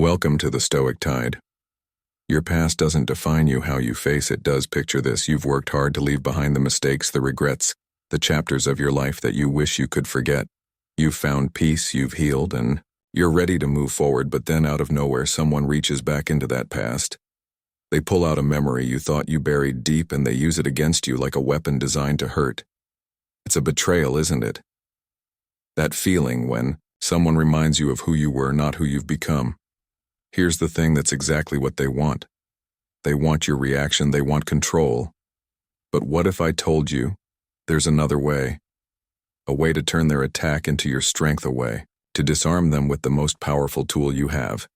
Welcome to the Stoic Tide. Your past doesn't define you. How you face it does. Picture this: you've worked hard to leave behind the mistakes, the regrets, the chapters of your life that you wish you could forget. You've found peace, you've healed, and you're ready to move forward, but then out of nowhere someone reaches back into that past. They pull out a memory you thought you buried deep and they use it against you like a weapon designed to hurt. It's a betrayal, isn't it? That feeling when someone reminds you of who you were, not who you've become. Here's the thing: that's exactly what they want. They want your reaction, they want control. But what if I told you there's another way? A way to turn their attack into your strength, a way to disarm them with the most powerful tool you have.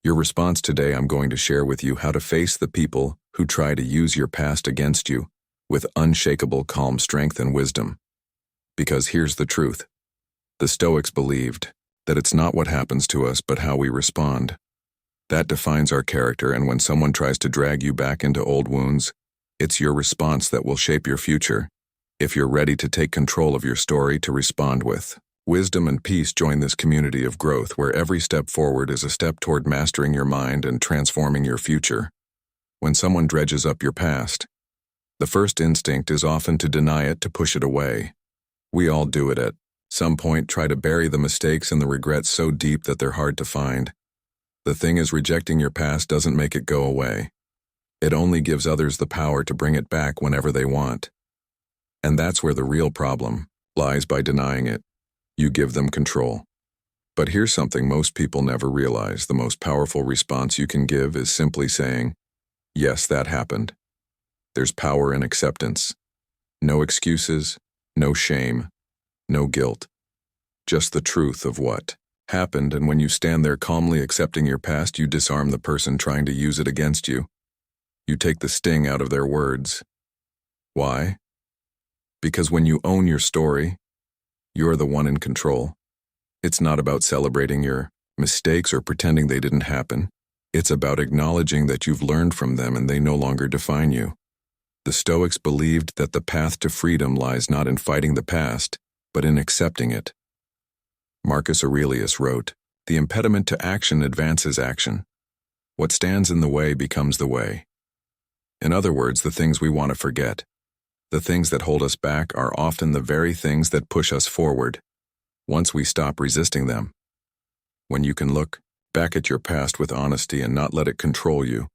Your response today: I'm going to share with you how to face the people who try to use your past against you with unshakable calm, strength, and wisdom. Because here's the truth. The Stoics believed that it's not what happens to us, but how we respond. That defines our character, and when someone tries to drag you back into old wounds, it's your response that will shape your future. If you're ready to take control of your story, to respond with wisdom and peace, join this community of growth where every step forward is a step toward mastering your mind and transforming your future. When someone dredges up your past, the first instinct is often to deny it, to push it away. We all do it at some point, try to bury the mistakes and the regrets so deep that they're hard to find. The thing is, rejecting your past doesn't make it go away. It only gives others the power to bring it back whenever they want. And that's where the real problem lies. By denying it, you give them control. But here's something most people never realize: the most powerful response you can give is simply saying, yes, that happened. There's power in acceptance. No excuses, no shame, no guilt. Just the truth of what happened, and when you stand there calmly accepting your past, you disarm the person trying to use it against you. You take the sting out of their words. Why? Because when you own your story, you're the one in control. It's not about celebrating your mistakes or pretending they didn't happen. It's about acknowledging that you've learned from them and they no longer define you. The Stoics believed that the path to freedom lies not in fighting the past, but in accepting it. Marcus Aurelius wrote, "The impediment to action advances action. What stands in the way becomes the way." In other words, the things we want to forget, the things that hold us back, are often the very things that push us forward, once we stop resisting them. When you can look back at your past with honesty and not let it control you,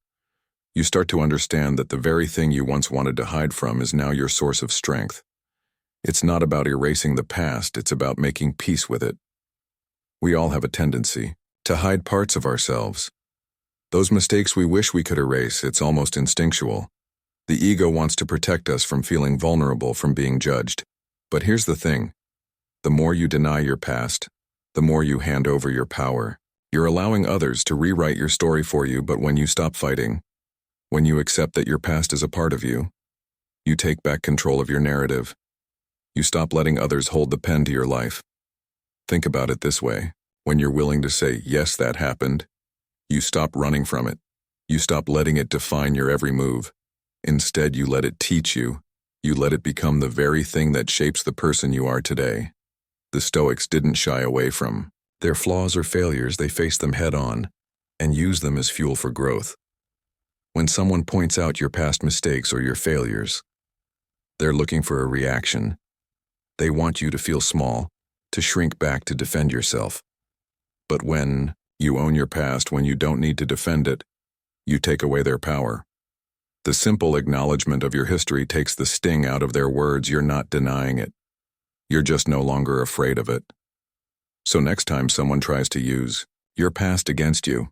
you start to understand that the very thing you once wanted to hide from is now your source of strength. It's not about erasing the past, it's about making peace with it. We all have a tendency to hide parts of ourselves. Those mistakes we wish we could erase. It's almost instinctual. The ego wants to protect us from feeling vulnerable, from being judged. But here's the thing: the more you deny your past, the more you hand over your power. You're allowing others to rewrite your story for you. But when you stop fighting, when you accept that your past is a part of you, you take back control of your narrative. You stop letting others hold the pen to your life. Think about it this way: when you're willing to say, yes, that happened, you stop running from it. You stop letting it define your every move. Instead, you let it teach you. You let it become the very thing that shapes the person you are today. The Stoics didn't shy away from their flaws or failures. They faced them head on and used them as fuel for growth. When someone points out your past mistakes or your failures, they're looking for a reaction. They want you to feel small, to shrink back, to defend yourself. But when you own your past, when you don't need to defend it, you take away their power. The simple acknowledgement of your history takes the sting out of their words. You're not denying it. You're just no longer afraid of it. So next time someone tries to use your past against you,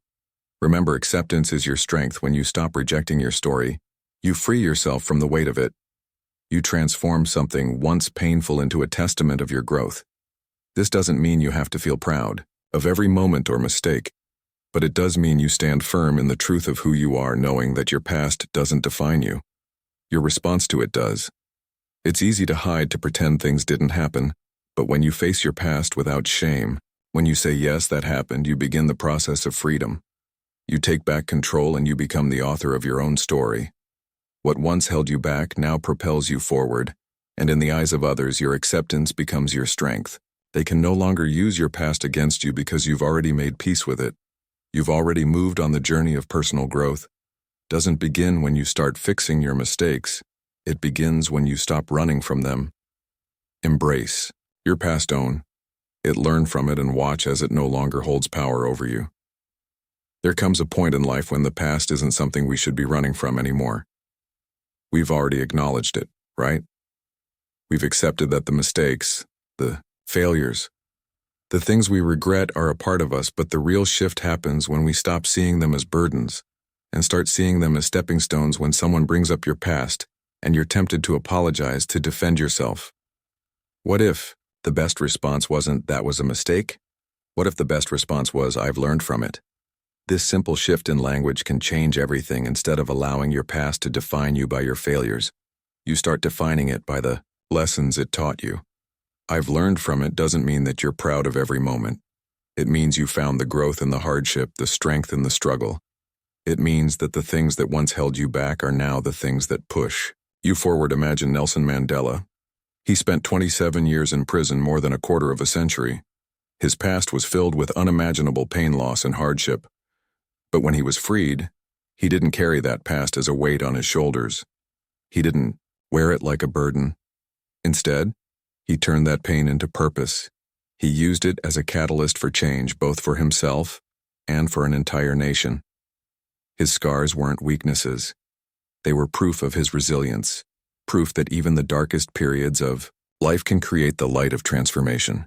remember, acceptance is your strength. When you stop rejecting your story, you free yourself from the weight of it. You transform something once painful into a testament of your growth. This doesn't mean you have to feel proud of every moment or mistake, but it does mean you stand firm in the truth of who you are, knowing that your past doesn't define you. Your response to it does. It's easy to hide, to pretend things didn't happen, but when you face your past without shame, when you say, yes, that happened, you begin the process of freedom. You take back control and you become the author of your own story. What once held you back now propels you forward, and in the eyes of others, your acceptance becomes your strength. They can no longer use your past against you because you've already made peace with it. You've already moved on the journey of personal growth. Doesn't begin when you start fixing your mistakes. It begins when you stop running from them. Embrace your past own it, learn from it, and watch as it no longer holds power over you. There comes a point in life when the past isn't something we should be running from anymore. We've already acknowledged it, right? We've accepted that the mistakes, the failures, the things we regret are a part of us, but the real shift happens when we stop seeing them as burdens and start seeing them as stepping stones. When someone brings up your past and you're tempted to apologize, to defend yourself. What if the best response wasn't "that was a mistake"? What if the best response was "I've learned from it"? This simple shift in language can change everything. Instead of allowing your past to define you by your failures, you start defining it by the lessons it taught you. "I've learned from it" doesn't mean that you're proud of every moment. It means you found the growth in the hardship, the strength in the struggle. It means that the things that once held you back are now the things that push you forward. Imagine Nelson Mandela. He spent 27 years in prison, more than a quarter of a century. His past was filled with unimaginable pain, loss, and hardship. But when he was freed, he didn't carry that past as a weight on his shoulders. He didn't wear it like a burden. Instead, he turned that pain into purpose. He used it as a catalyst for change, both for himself and for an entire nation. His scars weren't weaknesses. They were proof of his resilience, proof that even the darkest periods of life can create the light of transformation.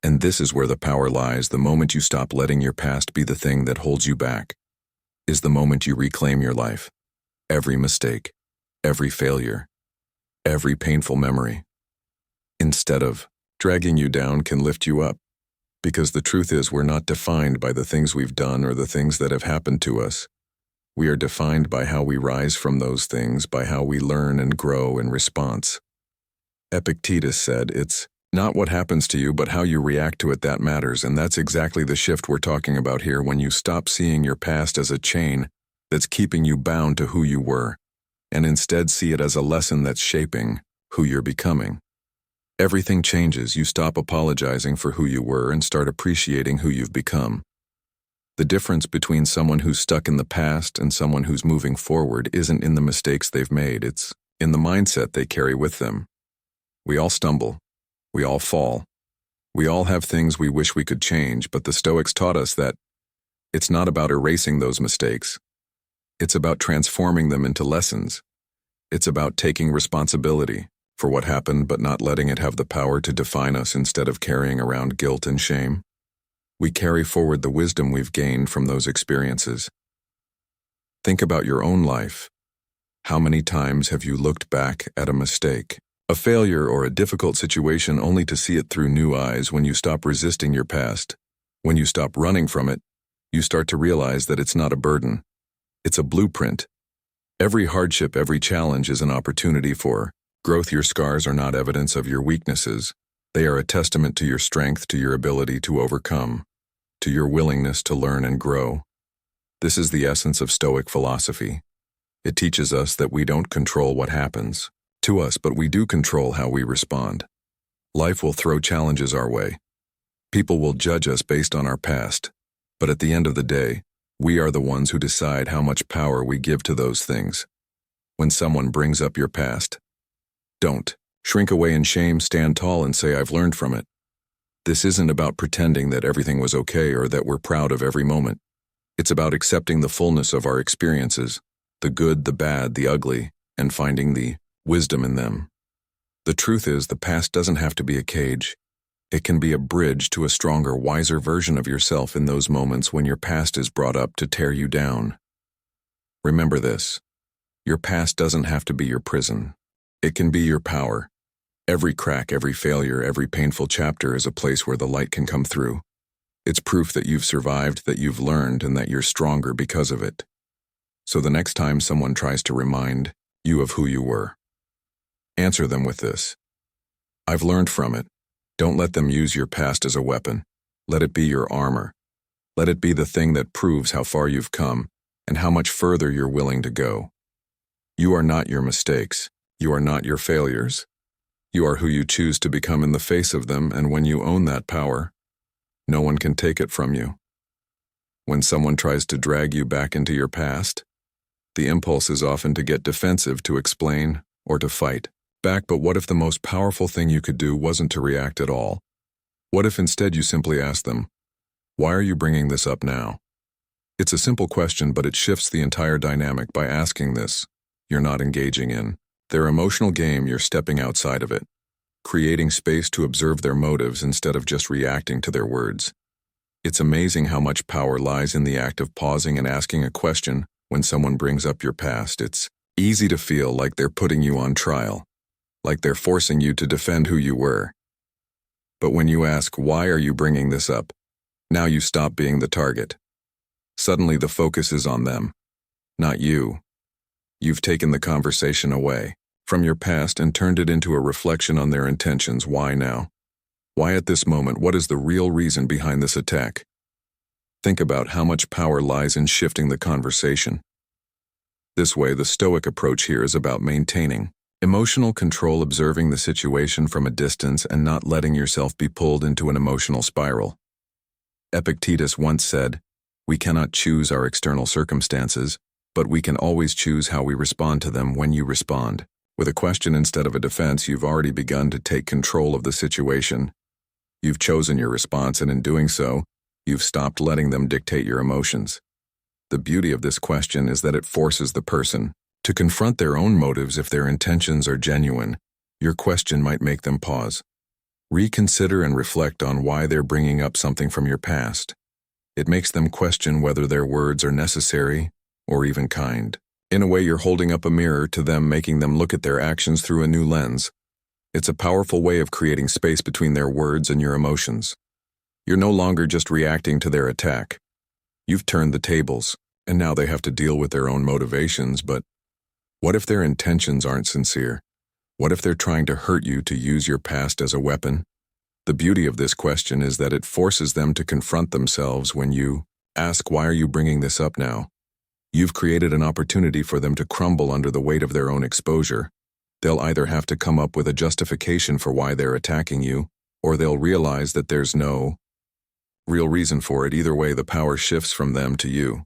And this is where the power lies. The moment you stop letting your past be the thing that holds you back is the moment you reclaim your life. Every mistake, every failure, every painful memory, instead of dragging you down, can lift you up. Because the truth is, we're not defined by the things we've done or the things that have happened to us. We are defined by how we rise from those things, by how we learn and grow in response. Epictetus said, "It's not what happens to you, but how you react to it that matters." And that's exactly the shift we're talking about here. When you stop seeing your past as a chain that's keeping you bound to who you were, and instead see it as a lesson that's shaping who you're becoming. Everything changes. You stop apologizing for who you were and start appreciating who you've become. The difference between someone who's stuck in the past and someone who's moving forward isn't in the mistakes they've made, it's in the mindset they carry with them. We all stumble. We all fall. We all have things we wish we could change, but the Stoics taught us that it's not about erasing those mistakes. It's about transforming them into lessons. It's about taking responsibility for what happened, but not letting it have the power to define us. Instead of carrying around guilt and shame, we carry forward the wisdom we've gained from those experiences. Think about your own life. How many times have you looked back at a mistake, a failure, or a difficult situation only to see it through new eyes? When you stop resisting your past, when you stop running from it, you start to realize that it's not a burden. It's a blueprint. Every hardship, every challenge is an opportunity for growth. Your scars are not evidence of your weaknesses. They are a testament to your strength, to your ability to overcome, to your willingness to learn and grow. This is the essence of Stoic philosophy. It teaches us that we don't control what happens to us, but we do control how we respond. Life will throw challenges our way. People will judge us based on our past, but at the end of the day, we are the ones who decide how much power we give to those things. When someone brings up your past, don't shrink away in shame. Stand tall and say, "I've learned from it." This isn't about pretending that everything was okay or that we're proud of every moment. It's about accepting the fullness of our experiences, the good, the bad, the ugly, and finding the wisdom in them. The truth is, the past doesn't have to be a cage. It can be a bridge to a stronger, wiser version of yourself. In those moments when your past is brought up to tear you down, remember this: your past doesn't have to be your prison. It can be your power. Every crack, every failure, every painful chapter is a place where the light can come through. It's proof that you've survived, that you've learned, and that you're stronger because of it. So the next time someone tries to remind you of who you were, answer them with this: "I've learned from it." Don't let them use your past as a weapon. Let it be your armor. Let it be the thing that proves how far you've come and how much further you're willing to go. You are not your mistakes. You are not your failures. You are who you choose to become in the face of them, and when you own that power, no one can take it from you. When someone tries to drag you back into your past, the impulse is often to get defensive, to explain, or to fight back. But what if the most powerful thing you could do wasn't to react at all? What if instead you simply asked them, "Why are you bringing this up now?" It's a simple question, but it shifts the entire dynamic. By asking this, you're not engaging in their emotional game, you're stepping outside of it, creating space to observe their motives instead of just reacting to their words. It's amazing how much power lies in the act of pausing and asking a question when someone brings up your past. It's easy to feel like they're putting you on trial, like they're forcing you to defend who you were. But when you ask, "Why are you bringing this up?" now you stop being the target. Suddenly the focus is on them, not you. You've taken the conversation away from your past and turned it into a reflection on their intentions. Why now? Why at this moment? What is the real reason behind this attack? Think about how much power lies in shifting the conversation. This way, the Stoic approach here is about maintaining emotional control, observing the situation from a distance and not letting yourself be pulled into an emotional spiral. Epictetus once said, "We cannot choose our external circumstances, but we can always choose how we respond to them." When you respond with a question instead of a defense, you've already begun to take control of the situation. You've chosen your response, and in doing so, you've stopped letting them dictate your emotions. The beauty of this question is that it forces the person to confront their own motives. If their intentions are genuine, your question might make them pause, reconsider, and reflect on why they're bringing up something from your past. It makes them question whether their words are necessary or even kind. In a way, you're holding up a mirror to them, making them look at their actions through a new lens. It's a powerful way of creating space between their words and your emotions. You're no longer just reacting to their attack. You've turned the tables, and now they have to deal with their own motivations. But what if their intentions aren't sincere? What if they're trying to hurt you, to use your past as a weapon? The beauty of this question is that it forces them to confront themselves. When you ask, "Why are you bringing this up now?" you've created an opportunity for them to crumble under the weight of their own exposure. They'll either have to come up with a justification for why they're attacking you, or they'll realize that there's no real reason for it. Either way, the power shifts from them to you.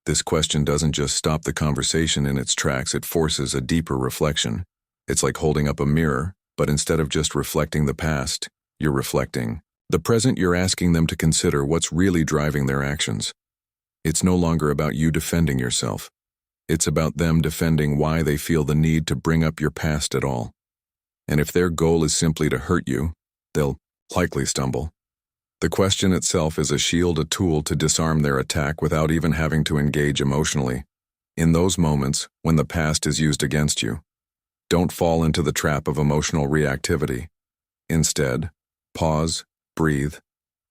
This question doesn't just stop the conversation in its tracks, it forces a deeper reflection. It's like holding up a mirror, but instead of just reflecting the past, you're reflecting the present. You're asking them to consider what's really driving their actions. It's no longer about you defending yourself. It's about them defending why they feel the need to bring up your past at all. And if their goal is simply to hurt you, they'll likely stumble. The question itself is a shield, a tool to disarm their attack without even having to engage emotionally. In those moments, when the past is used against you, don't fall into the trap of emotional reactivity. Instead, pause, breathe,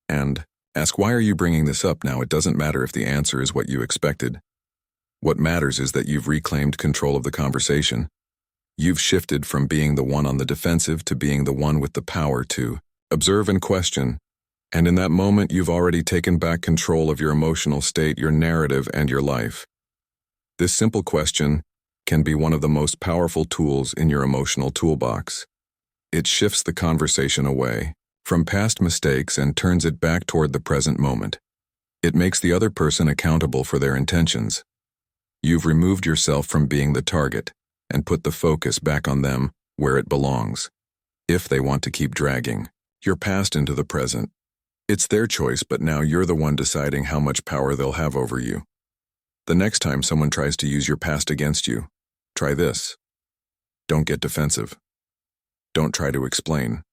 and ask, "Why are you bringing this up now?" It doesn't matter if the answer is what you expected. What matters is that you've reclaimed control of the conversation. You've shifted from being the one on the defensive to being the one with the power to observe and question. And in that moment, you've already taken back control of your emotional state, your narrative, and your life. This simple question can be one of the most powerful tools in your emotional toolbox. It shifts the conversation away from past mistakes and turns it back toward the present moment. It makes the other person accountable for their intentions. You've removed yourself from being the target and put the focus back on them, where it belongs. If they want to keep dragging your past into the present, it's their choice, but now you're the one deciding how much power they'll have over you. The next time someone tries to use your past against you, try this. Don't get defensive. Don't try to explain.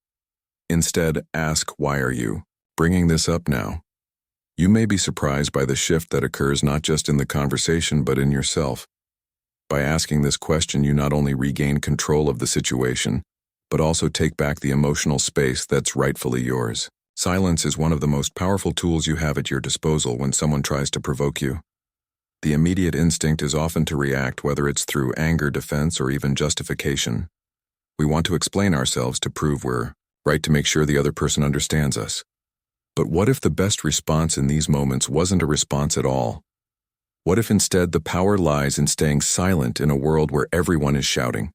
Instead, ask, "Why are you bringing this up now?" You may be surprised by the shift that occurs not just in the conversation but in yourself. By asking this question, you not only regain control of the situation, but also take back the emotional space that's rightfully yours. Silence is one of the most powerful tools you have at your disposal when someone tries to provoke you. The immediate instinct is often to react, whether it's through anger, defense, or even justification. We want to explain ourselves to prove we're right, to make sure the other person understands us. But what if the best response in these moments wasn't a response at all? What if instead the power lies in staying silent in a world where everyone is shouting?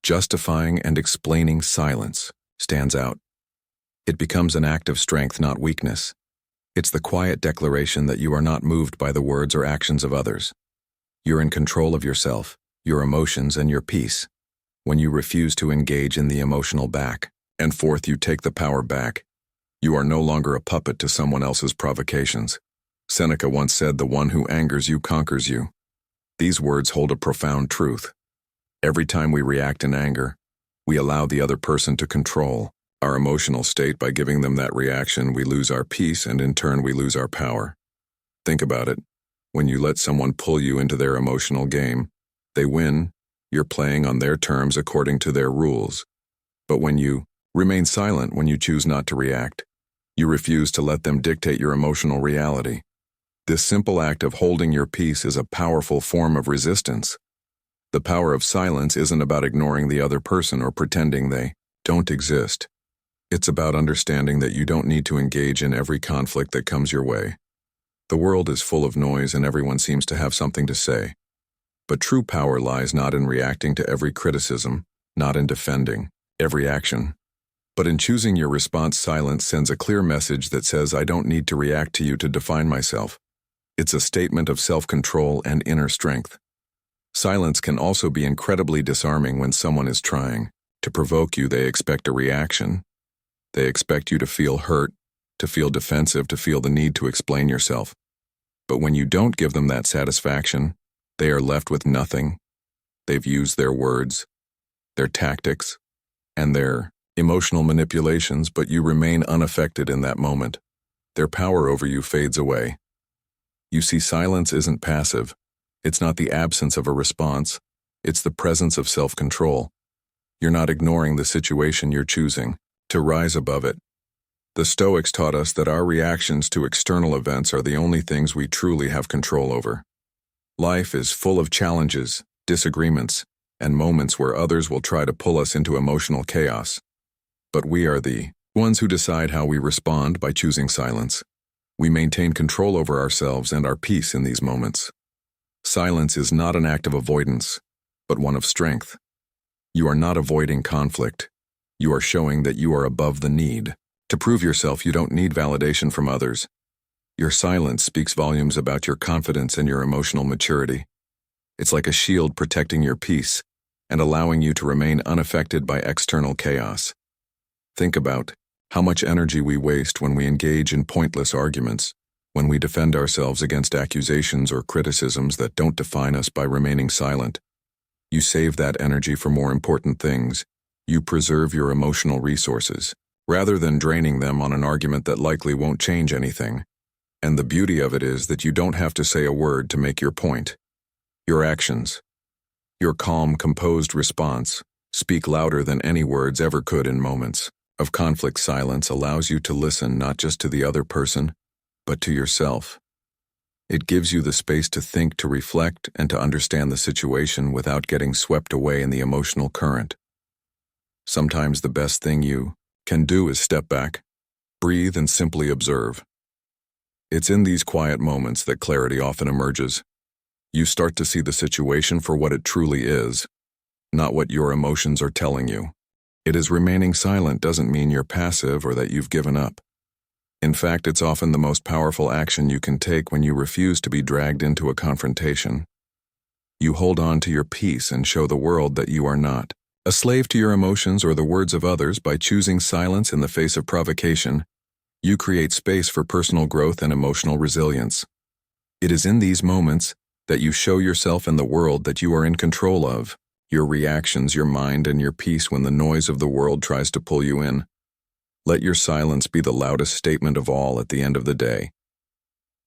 Justifying and explaining silence stands out. It becomes an act of strength, not weakness. It's the quiet declaration that you are not moved by the words or actions of others. You're in control of yourself, your emotions, and your peace. When you refuse to engage in the emotional back and forth, you take the power back. You are no longer a puppet to someone else's provocations. Seneca once said, "The one who angers you conquers you." These words hold a profound truth. Every time we react in anger, we allow the other person to control our emotional state. By giving them that reaction, we lose our peace, and in turn we lose our power. Think about it. When you let someone pull you into their emotional game, they win. You're playing on their terms according to their rules. But when you remain silent, when you choose not to react, you refuse to let them dictate your emotional reality. This simple act of holding your peace is a powerful form of resistance. The power of silence isn't about ignoring the other person or pretending they don't exist. It's about understanding that you don't need to engage in every conflict that comes your way. The world is full of noise and everyone seems to have something to say. But true power lies not in reacting to every criticism, not in defending every action, but in choosing your response. Silence sends a clear message that says, "I don't need to react to you to define myself." It's a statement of self-control and inner strength. Silence can also be incredibly disarming. When someone is trying to provoke you, they expect a reaction. They expect you to feel hurt, to feel defensive, to feel the need to explain yourself. But when you don't give them that satisfaction, they are left with nothing. They've used their words, their tactics, and their emotional manipulations, but you remain unaffected in that moment. Their power over you fades away. You see, silence isn't passive. It's not the absence of a response. It's the presence of self-control. You're not ignoring the situation, you're choosing to rise above it. The Stoics taught us that our reactions to external events are the only things we truly have control over. Life is full of challenges, disagreements, and moments where others will try to pull us into emotional chaos. But we are the ones who decide how we respond. By choosing silence, we maintain control over ourselves and our peace in these moments. Silence is not an act of avoidance, but one of strength. You are not avoiding conflict. You are showing that you are above the need to prove yourself. You don't need validation from others. Your silence speaks volumes about your confidence and your emotional maturity. It's like a shield protecting your peace and allowing you to remain unaffected by external chaos. Think about how much energy we waste when we engage in pointless arguments, when we defend ourselves against accusations or criticisms that don't define us. By remaining silent, you save that energy for more important things. You preserve your emotional resources, rather than draining them on an argument that likely won't change anything. And the beauty of it is that you don't have to say a word to make your point. Your actions, your calm, composed response, speak louder than any words ever could. In moments of conflict, silence allows you to listen not just to the other person, but to yourself. It gives you the space to think, to reflect, and to understand the situation without getting swept away in the emotional current. Sometimes the best thing you can do is step back, breathe, and simply observe. It's in these quiet moments that clarity often emerges. You start to see the situation for what it truly is, not what your emotions are telling you. It is remaining silent doesn't mean you're passive or that you've given up. In fact, it's often the most powerful action you can take when you refuse to be dragged into a confrontation. You hold on to your peace and show the world that you are not a slave to your emotions or the words of others. By choosing silence in the face of provocation, you create space for personal growth and emotional resilience. It is in these moments that you show yourself and the world that you are in control of your reactions, your mind, and your peace when the noise of the world tries to pull you in. Let your silence be the loudest statement of all at the end of the day.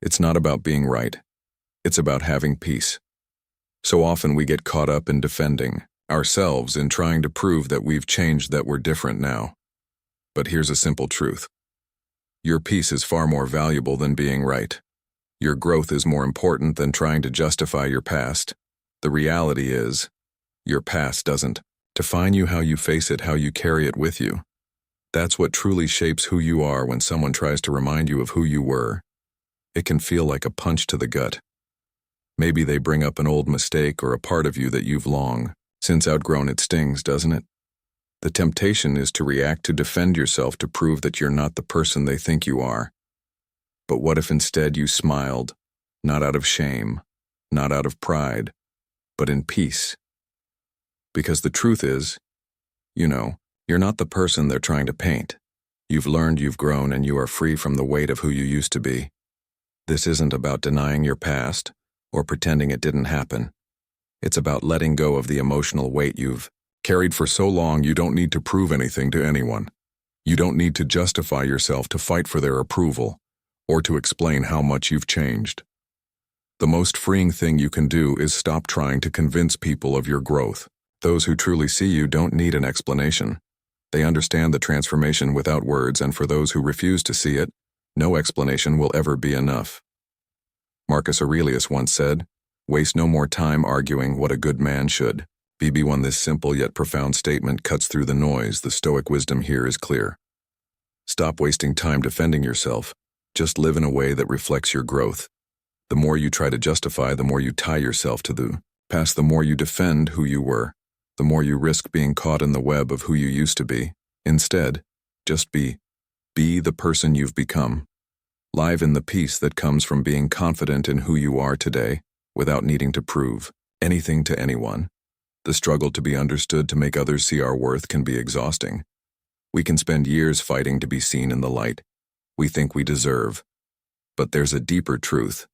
It's not about being right. It's about having peace. So often we get caught up in defending ourselves, in trying to prove that we've changed, that we're different now. But here's a simple truth. Your peace is far more valuable than being right. Your growth is more important than trying to justify your past. The reality is, your past doesn't define you. How you face it, how you carry it with you. That's what truly shapes who you are. When someone tries to remind you of who you were, it can feel like a punch to the gut. Maybe they bring up an old mistake or a part of you that you've long since outgrown. It stings, doesn't it? The temptation is to react, to defend yourself, to prove that you're not the person they think you are. But what if instead you smiled, not out of shame, not out of pride, but in peace? Because the truth is, you're not the person they're trying to paint. You've learned, you've grown, and you are free from the weight of who you used to be. This isn't about denying your past or pretending it didn't happen. It's about letting go of the emotional weight you've carried for so long. You don't need to prove anything to anyone. You don't need to justify yourself to fight for their approval or to explain how much you've changed. The most freeing thing you can do is stop trying to convince people of your growth. Those who truly see you don't need an explanation. They understand the transformation without words, and for those who refuse to see it, no explanation will ever be enough. Marcus Aurelius once said, "Waste no more time arguing what a good man should." When this simple yet profound statement cuts through the noise, the Stoic wisdom here is clear. Stop wasting time defending yourself. Just live in a way that reflects your growth. The more you try to justify, the more you tie yourself to the past, the more you defend who you were, the more you risk being caught in the web of who you used to be. Instead, just be. Be the person you've become. Live in the peace that comes from being confident in who you are today, without needing to prove anything to anyone. The struggle to be understood to make others see our worth can be exhausting. We can spend years fighting to be seen in the light we think we deserve. But there's a deeper truth.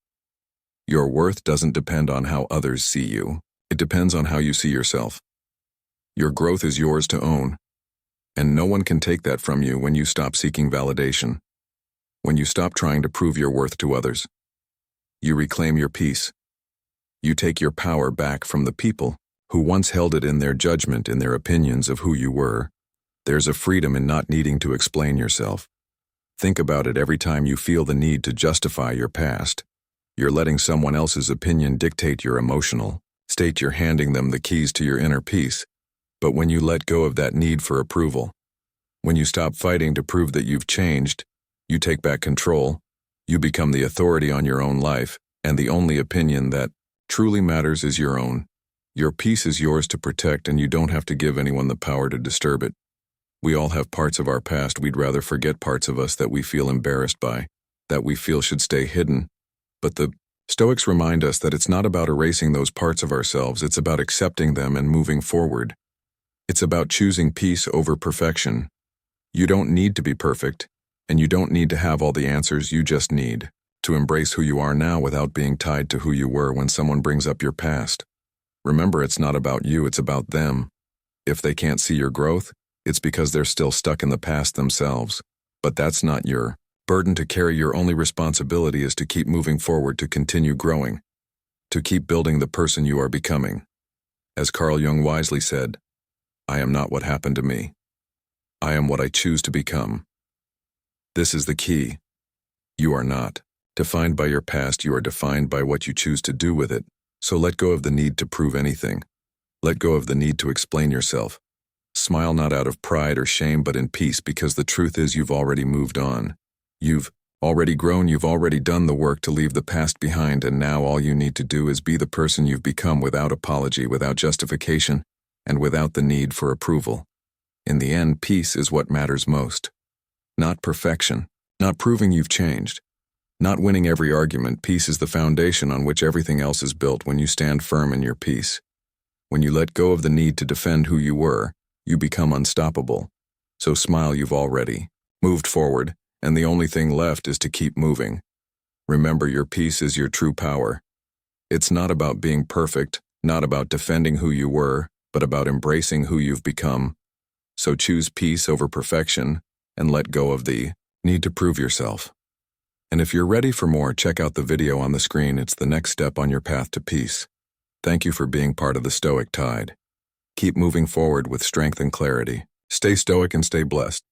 Your worth doesn't depend on how others see you. It depends on how you see yourself. Your growth is yours to own, and no one can take that from you when you stop seeking validation. When you stop trying to prove your worth to others, you reclaim your peace. You take your power back from the people who once held it in their judgment, in their opinions of who you were. There's a freedom in not needing to explain yourself. Think about it. Every time you feel the need to justify your past, you're letting someone else's opinion dictate your emotional state. You're handing them the keys to your inner peace. But when you let go of that need for approval, when you stop fighting to prove that you've changed, you take back control. You become the authority on your own life, and the only opinion that truly matters is your own. Your peace is yours to protect, and you don't have to give anyone the power to disturb it. We all have parts of our past we'd rather forget, parts of us that we feel embarrassed by, that we feel should stay hidden. But the Stoics remind us that it's not about erasing those parts of ourselves, it's about accepting them and moving forward. It's about choosing peace over perfection. You don't need to be perfect, and you don't need to have all the answers. You just need to embrace who you are now without being tied to who you were when someone brings up your past. Remember, it's not about you, it's about them. If they can't see your growth, it's because they're still stuck in the past themselves. But that's not your burden to carry. Your only responsibility is to keep moving forward, to continue growing, to keep building the person you are becoming. As Carl Jung wisely said, "I am not what happened to me. I am what I choose to become." This is the key. You are not defined by your past, you are defined by what you choose to do with it. So let go of the need to prove anything. Let go of the need to explain yourself. Smile not out of pride or shame, but in peace, because the truth is you've already moved on. You've already grown, you've already done the work to leave the past behind, and now all you need to do is be the person you've become without apology, without justification, and without the need for approval. In the end, peace is what matters most. Not perfection, not proving you've changed, not winning every argument. Peace is the foundation on which everything else is built. When you stand firm in your peace, when you let go of the need to defend who you were, you become unstoppable. So smile, you've already moved forward, and the only thing left is to keep moving. Remember, your peace is your true power. It's not about being perfect, not about defending who you were, but about embracing who you've become. So choose peace over perfection, and let go of the need to prove yourself. And if you're ready for more, check out the video on the screen. It's the next step on your path to peace. Thank you for being part of the Stoic Tide. Keep moving forward with strength and clarity. Stay stoic and stay blessed.